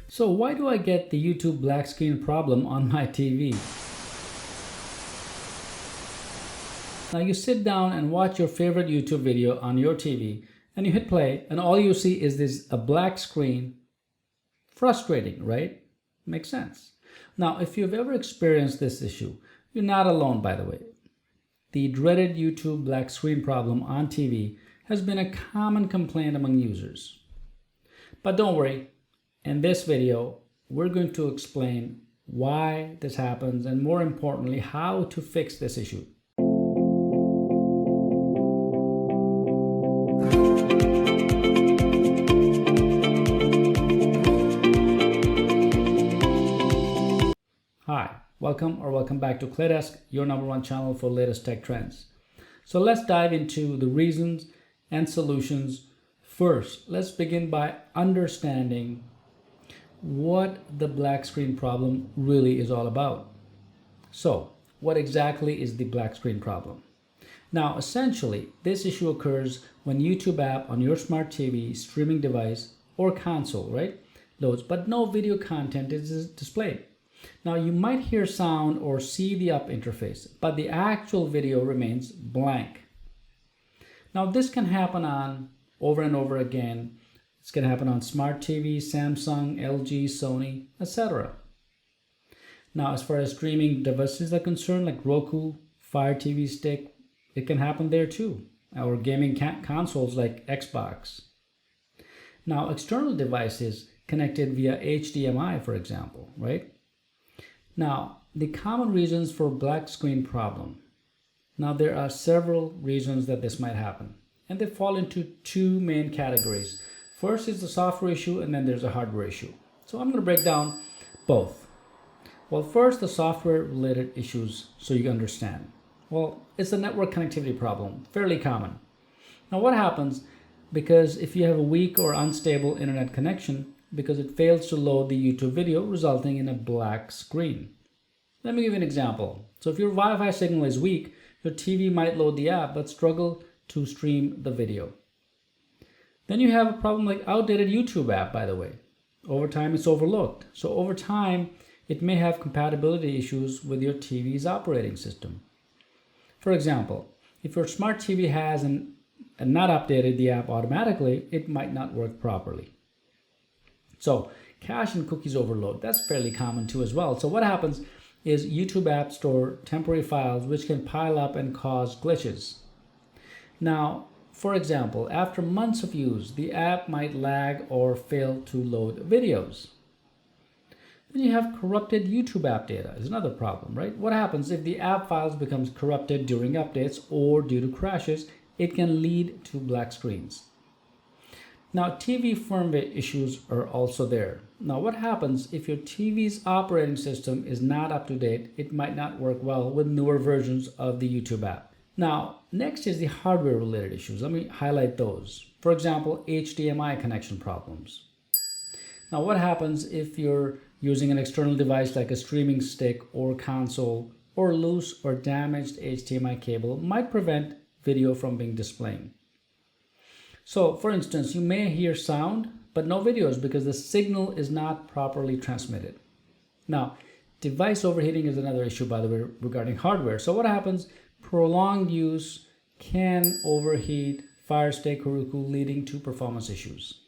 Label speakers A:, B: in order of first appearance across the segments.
A: So why do I get the YouTube black screen problem on my TV? Now you sit down and watch your favorite YouTube video on your TV and you hit play and all you see is a black screen. Frustrating, right? Makes sense. Now, if you've ever experienced this issue, you're not alone, by the way. The dreaded YouTube black screen problem on TV has been a common complaint among users. But don't worry, in this video, we're going to explain why this happens and more importantly, how to fix this issue. Hi, welcome back to Claydesk, your #1 channel for latest tech trends. So let's dive into the reasons and solutions. First, let's begin by understanding what the black screen problem really is all about. So, what exactly is the black screen problem? Now, essentially, this issue occurs when YouTube app on your smart TV, streaming device, or console, right, loads, but no video content is displayed. Now, you might hear sound or see the up interface, but the actual video remains blank. Now, this can happen on over and over again. It's going to happen on smart TV, Samsung, LG, Sony, etc. Now, as far as streaming devices are concerned, like Roku, Fire TV Stick, it can happen there too. Or gaming consoles like Xbox. Now, external devices connected via HDMI, for example, right? Now, the common reasons for black screen problem. Now, there are several reasons that this might happen, and they fall into two main categories. First is the software issue, and then there's a hardware issue. So I'm going to break down both. Well, first, the software-related issues, so you understand. Well, it's a network connectivity problem, fairly common. Now, what happens because if you have a weak or unstable internet connection, because it fails to load the YouTube video, resulting in a black screen. Let me give you an example. So if your Wi-Fi signal is weak, your TV might load the app but struggle to stream the video. Then you have a problem like outdated YouTube app, by the way. Over time, it's overlooked. So over time, it may have compatibility issues with your TV's operating system. For example, if your smart TV has not updated the app automatically, it might not work properly. So cache and cookies overload, that's fairly common too as well. So what happens is YouTube apps store temporary files which can pile up and cause glitches. Now, for example, after months of use, the app might lag or fail to load videos. Then you have corrupted YouTube app data is another problem, right? What happens if the app files becomes corrupted during updates or due to crashes? It can lead to black screens. Now, TV firmware issues are also there. Now, what happens if your TV's operating system is not up to date? It might not work well with newer versions of the YouTube app. Now, next is the hardware related issues. Let me highlight those. For example, HDMI connection problems. Now, what happens if you're using an external device like a streaming stick or console, or loose or damaged HDMI cable might prevent video from being displayed. So, for instance, you may hear sound, but no videos because the signal is not properly transmitted. Now, device overheating is another issue, by the way, regarding hardware. So what happens? Prolonged use can overheat Fire Stick or Roku, leading to performance issues.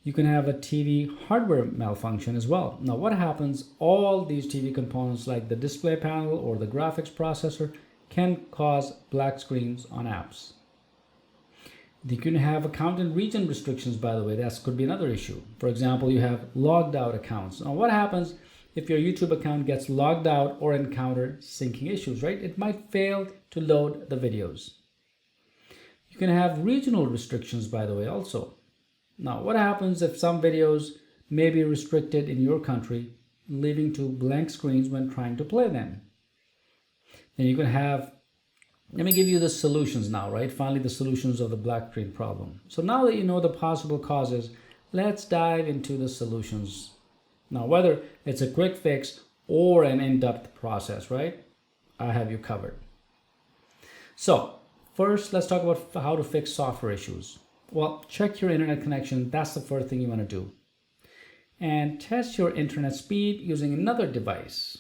A: You can have a TV hardware malfunction as well. Now, what happens? All these TV components like the display panel or the graphics processor can cause black screens on apps. You can have account and region restrictions, by the way. That could be another issue. For example, you have logged out accounts. Now, what happens if your YouTube account gets logged out or encounter syncing issues, right? It might fail to load the videos. You can have regional restrictions, by the way, also. Now, what happens if some videos may be restricted in your country, leading to blank screens when trying to play them? Then you can have let me give you the solutions now, right? Finally, the solutions of the black screen problem. So now that you know the possible causes, let's dive into the solutions. Now, whether it's a quick fix or an in-depth process, right? I have you covered. So first, let's talk about how to fix software issues. Well, check your internet connection. That's the first thing you want to do. And test your internet speed using another device.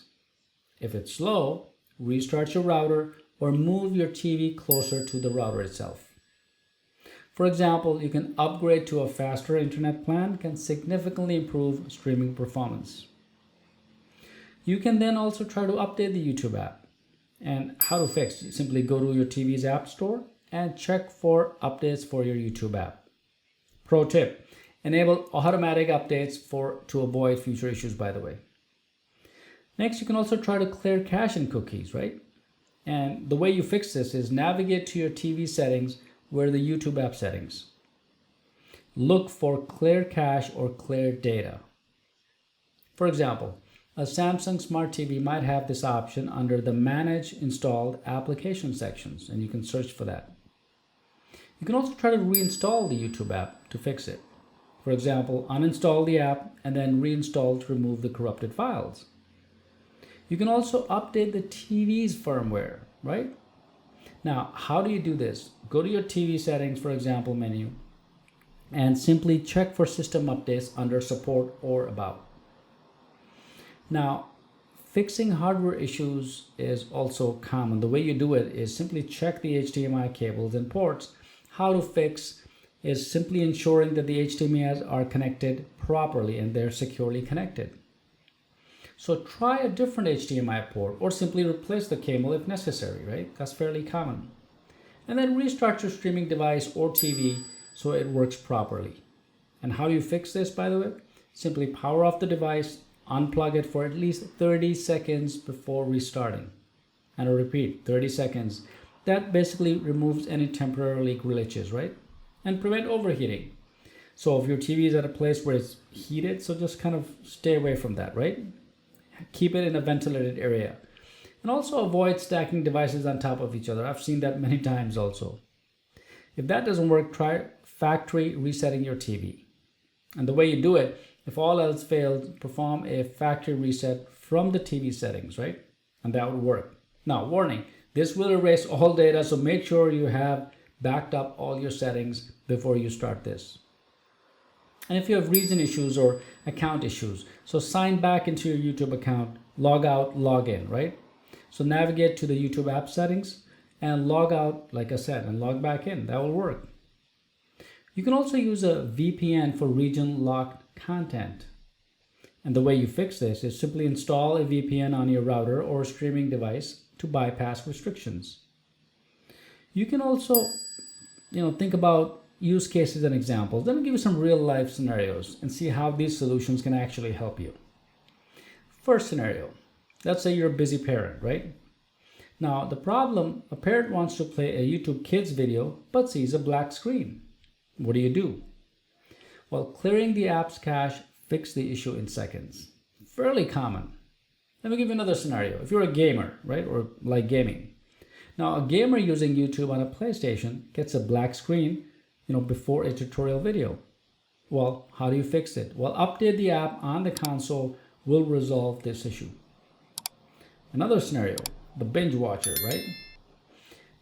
A: If it's slow, restart your router or move your TV closer to the router itself. For example, you can upgrade to a faster internet plan, can significantly improve streaming performance. You can then also try to update the YouTube app. And how to fix? You simply go to your TV's app store and check for updates for your YouTube app. Pro tip, enable automatic updates to avoid future issues, by the way. Next, you can also try to clear cache and cookies, right? And the way you fix this is navigate to your TV settings where the YouTube app settings. Look for clear cache or clear data. For example, a Samsung Smart TV might have this option under the Manage Installed Application sections, and you can search for that. You can also try to reinstall the YouTube app to fix it. For example, uninstall the app and then reinstall to remove the corrupted files. You can also update the TV's firmware, right? Now, how do you do this? Go to your TV settings, for example, menu, and simply check for system updates under Support or About. Now, fixing hardware issues is also common. The way you do it is simply check the HDMI cables and ports. How to fix is simply ensuring that the HDMIs are connected properly and they're securely connected. So try a different HDMI port or simply replace the cable if necessary, right? That's fairly common. And then restart your streaming device or TV so it works properly. And how do you fix this, by the way? Simply power off the device, unplug it for at least 30 seconds before restarting. And I'll repeat, 30 seconds. That basically removes any temporary glitches, right? And prevent overheating. So if your TV is at a place where it's heated, so just kind of stay away from that, right? Keep it in a ventilated area. And also avoid stacking devices on top of each other. I've seen that many times also. If that doesn't work, try factory resetting your TV. And the way you do it, if all else fails, perform a factory reset from the TV settings, right? And that would work. Now, warning, this will erase all data, so make sure you have backed up all your settings before you start this. And if you have region issues or account issues, so sign back into your YouTube account, log out, log in, right? So navigate to the YouTube app settings and log out, like I said, and log back in. That will work. You can also use a VPN for region locked content. And the way you fix this is simply install a VPN on your router or streaming device to bypass restrictions. You can also, think about use cases and examples. Let me give you some real life scenarios and see how these solutions can actually help you. First scenario, let's say you're a busy parent, right? Now the problem, a parent wants to play a YouTube Kids video but sees a black screen. What do? Well, clearing the app's cache fixes the issue in seconds. Fairly common. Let me give you another scenario. If you're a gamer, right, or like gaming. Now a gamer using YouTube on a PlayStation gets a black screen before a tutorial video. Well, how do you fix it? Well, update the app on the console will resolve this issue. Another scenario, the binge watcher, right?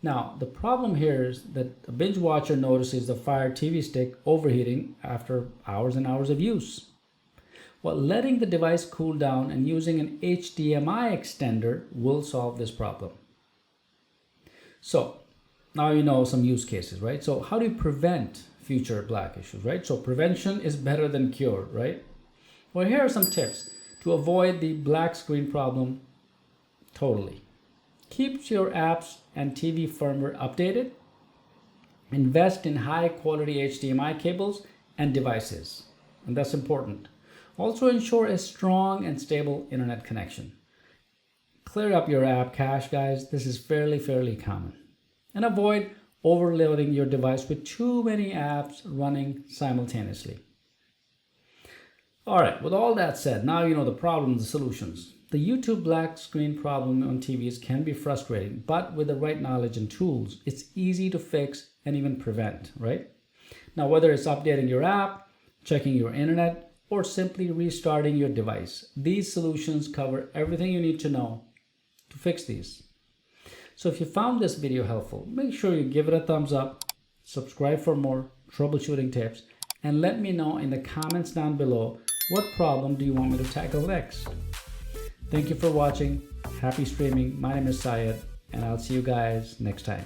A: Now, the problem here is that a binge watcher notices the Fire TV stick overheating after hours and hours of use. Well, letting the device cool down and using an HDMI extender will solve this problem. So, now you know some use cases, right? So how do you prevent future black issues, right? So prevention is better than cure, right? Well, here are some tips to avoid the black screen problem totally. Keep your apps and TV firmware updated. Invest in high quality HDMI cables and devices, and that's important. Also ensure a strong and stable internet connection. Clear up your app cache, guys. This is fairly common. And avoid overloading your device with too many apps running simultaneously. All right, with all that said, now you know the problems, the solutions. The YouTube black screen problem on TVs can be frustrating, but with the right knowledge and tools, it's easy to fix and even prevent, right? Now, whether it's updating your app, checking your internet, or simply restarting your device, these solutions cover everything you need to know to fix these. So if you found this video helpful, make sure you give it a thumbs up, subscribe for more, troubleshooting tips, and let me know in the comments down below what problem do you want me to tackle next. Thank you for watching. Happy streaming. My name is Syed, and I'll see you guys next time.